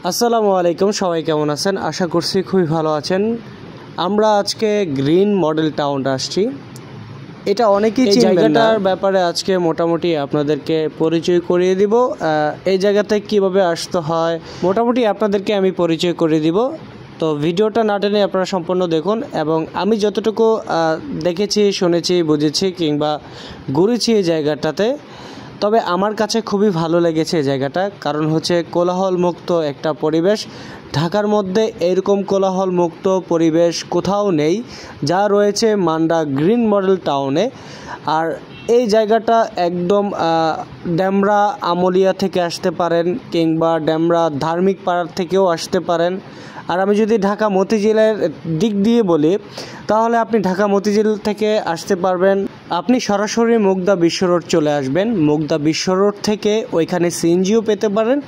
আসসালামু আলাইকুম, সবাই কেমন আছেন? আশা করছি খুবই ভালো আছেন। আমরা আজকে গ্রিন মডেল টাউন আসছি। এটা অনেকেই চিনবেন না, ব্যাপারে আজকে মোটামুটি আপনাদেরকে পরিচয় করিয়ে দিব। এই জায়গাতে কিভাবে আসতে হয় মোটামুটি আপনাদেরকে আমি পরিচয় করিয়ে দিব। তো ভিডিওটা না টেনে আপনারা সম্পূর্ণ দেখুন, এবং আমি যতটুকু দেখেছি, শুনেছি, বুঝেছি কিংবা ঘুরেছি এই জায়গাটাতে, তবে আমার কাছে খুবই ভালো লেগেছে এই জায়গাটা। কারণ হচ্ছে কোলাহল মুক্ত একটা পরিবেশ। ঢাকার মধ্যে এরকম কোলাহল মুক্ত পরিবেশ কোথাও নেই, যা রয়েছে মান্ডা গ্রিন মডেল টাউনে। আর এই জায়গাটা একদম ডেমরা আমলিয়া থেকে আসতে পারেন, কিংবা ডেমরা ধার্মিক পাড়ার থেকেও আসতে পারেন। আর আমি যদি ঢাকা মতিঝিলের দিক দিয়ে বলি, তাহলে আপনি ঢাকা মতিঝিল থেকে আসতে পারবেন। আপনি সরাসরি মুগদা বিশ্ব রোড চলে আসবেন। মুগদা বিশ্ব রোড থেকে ওইখানে সিএনজিও পেতে পারেন।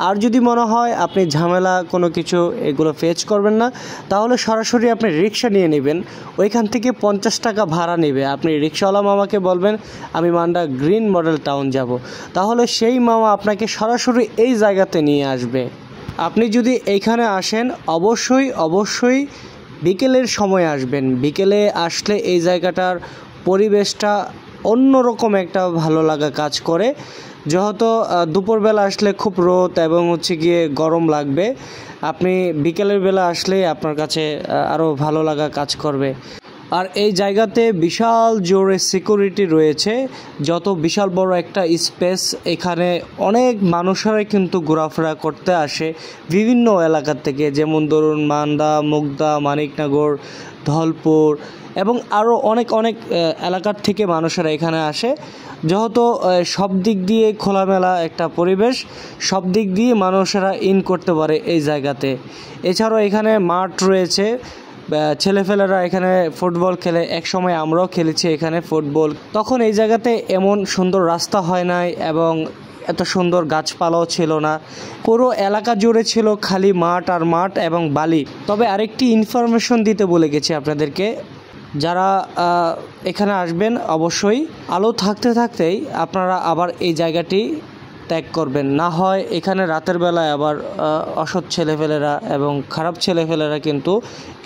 আর যদি মনে হয় আপনি ঝামেলা কোনো কিছু এগুলো ফেস করবেন না, তাহলে সরাসরি আপনি রিক্সা নিয়ে নেবেন। ওইখান থেকে 50 টাকা ভাড়া নেবে। আপনি রিক্সাওয়ালা মামাকে বলবেন আমি মান্ডা গ্রিন মডেল টাউন যাব, তাহলে সেই মামা আপনাকে সরাসরি এই জায়গাতে নিয়ে আসবে। আপনি যদি এইখানে আসেন, অবশ্যই বিকেলের সময় আসবেন। বিকেলে আসলে এই জায়গাটার পরিবেশটা অন্যরকম একটা ভালো লাগা কাজ করে। যেহেতু দুপুরবেলা আসলে খুব রোদ এবং গিয়ে গরম লাগবে, আপনি বিকেলের বেলা আসলে আপনার কাছে আরও ভালো লাগা কাজ করবে। আর এই জায়গাতে বিশাল জোরে সিকিউরিটি রয়েছে। যত বিশাল বড় একটা স্পেস, এখানে অনেক মানুষেরাই কিন্তু ঘোরাফেরা করতে আসে বিভিন্ন এলাকা থেকে, যেমন ধরুন মান্দা, মুগদা, মানিকনগর, ধলপুর এবং আরও অনেক এলাকার থেকে মানুষেরা এখানে আসে। যেহেতু সব দিক দিয়ে খোলামেলা একটা পরিবেশ, সব দিক দিয়ে মানুষেরা ইন করতে পারে এই জায়গাতে। এছাড়াও এখানে মাঠ রয়েছে, ছেলেফেলেরা এখানে ফুটবল খেলে। এক সময় আমরাও খেলেছি এখানে ফুটবল। তখন এই জায়গাতে এমন সুন্দর রাস্তা হয় নাই এবং এত সুন্দর গাছপালাও ছিল না। পুরো এলাকা জুড়ে ছিল খালি মাঠ আর মাঠ এবং বালি। তবে আরেকটি ইনফরমেশন দিতে বলে গেছি আপনাদেরকে, যারা এখানে আসবেন অবশ্যই আলো থাকতেই আপনারা আবার এই জায়গাটি ত্যাগ করবেন। না হয় এখানে রাতের বেলায় আবার অসৎ ছেলেফেলেরা এবং খারাপ ছেলেফেলেরা কিন্তু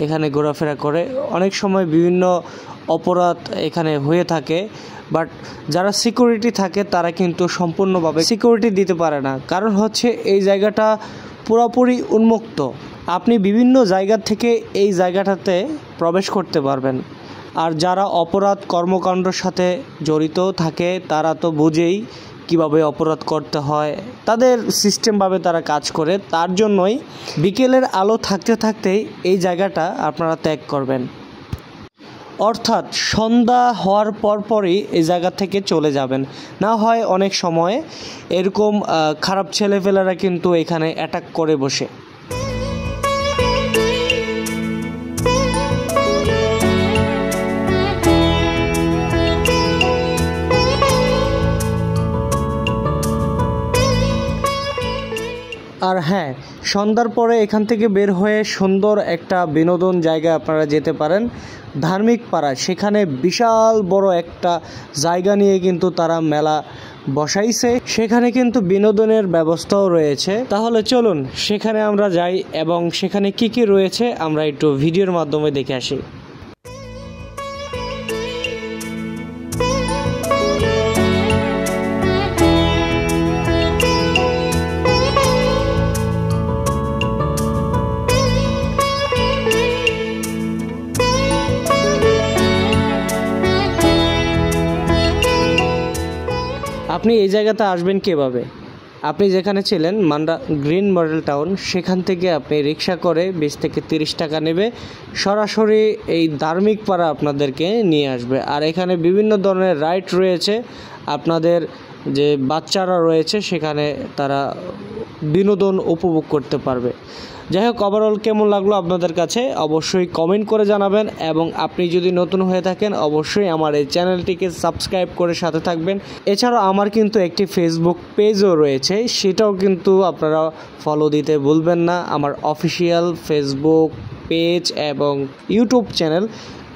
এখানে ঘোরাফেরা করে। অনেক সময় বিভিন্ন অপরাধ এখানে হয়ে থাকে, বাট যারা সিকিউরিটি থাকে তারা কিন্তু সম্পূর্ণভাবে সিকিউরিটি দিতে পারে না। কারণ হচ্ছে এই জায়গাটা পুরোপুরি উন্মুক্ত। আপনি বিভিন্ন জায়গা থেকে এই জায়গাটাতে প্রবেশ করতে পারবেন। আর যারা অপরাধ কর্মকাণ্ডের সাথে জড়িত থাকে তারা তো বুঝেই কিভাবে অপরাধ করতে হয়, তাদের সিস্টেমভাবে তারা কাজ করে। তার জন্যই বিকেলের আলো থাকতেই এই জায়গাটা আপনারা ত্যাগ করবেন। অর্থাৎ সন্ধ্যা হওয়ার পরই এই জায়গা থেকে চলে যাবেন। না হয় অনেক সময় এরকম খারাপ ছেলেপেলেরা কিন্তু এখানে অ্যাটাক করে বসে। আর হ্যাঁ, সন্ধ্যার পরে এখান থেকে বের হয়ে সুন্দর একটা বিনোদন জায়গায় আপনারা যেতে পারেন, ধার্মিক পাড়া। সেখানে বিশাল বড় একটা জায়গা নিয়ে কিন্তু তারা মেলা বসাইছে। সেখানে কিন্তু বিনোদনের ব্যবস্থাও রয়েছে। তাহলে চলুন সেখানে আমরা যাই এবং সেখানে কি রয়েছে আমরা একটু ভিডিওর মাধ্যমে দেখে আসি। আপনি এই জায়গাতে আসবেন কিভাবে? আপনি যেখানে ছিলেন মান্ডা গ্রিন মডেল টাউন, সেখান থেকে আপনি রিক্সা করে 20 থেকে 30 টাকা নেবে, সরাসরি এই ধার্মিক পাড়া আপনাদেরকে নিয়ে আসবে। আর এখানে বিভিন্ন ধরনের রাইড রয়েছে। আপনাদের যে বাচ্চারা রয়েছে সেখানে তারা বিনোদন উপভোগ করতে পারবে। যাই হোক, ওভারঅল কেমন লাগলো আপনাদের কাছে অবশ্যই কমেন্ট করে জানাবেন। এবং আপনি যদি নতুন হয়ে থাকেন অবশ্যই আমার এই চ্যানেলটিকে সাবস্ক্রাইব করে সাথে থাকবেন। এছাড়াও আমার কিন্তু একটি ফেসবুক পেজও রয়েছে, সেটাও কিন্তু আপনারা ফলো দিতে ভুলবেন না। আমার অফিসিয়াল ফেসবুক পেজ এবং ইউটিউব চ্যানেল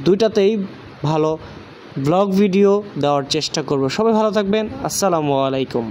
দুইটাতেই ভালো ব্লগ ভিডিও দেওয়ার চেষ্টা করব। সবাই ভালো থাকবেন। আসসালামু আলাইকুম।